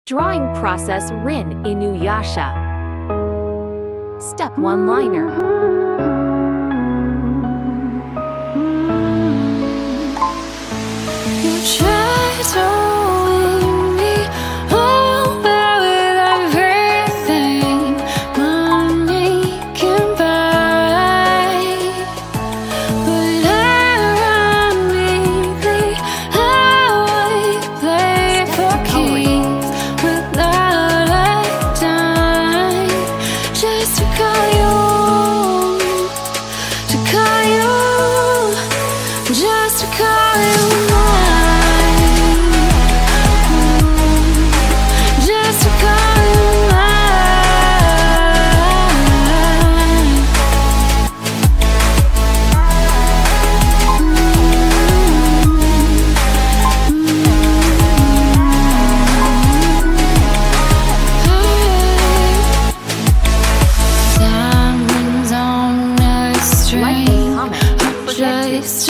Drawing process Rin InuYasha. Step 1 liner. You try to win me over with everything money can buy, but ironically I play for keeps without a dime, just to call you, just to call you mine, just to call you mine. Diamonds on a string, just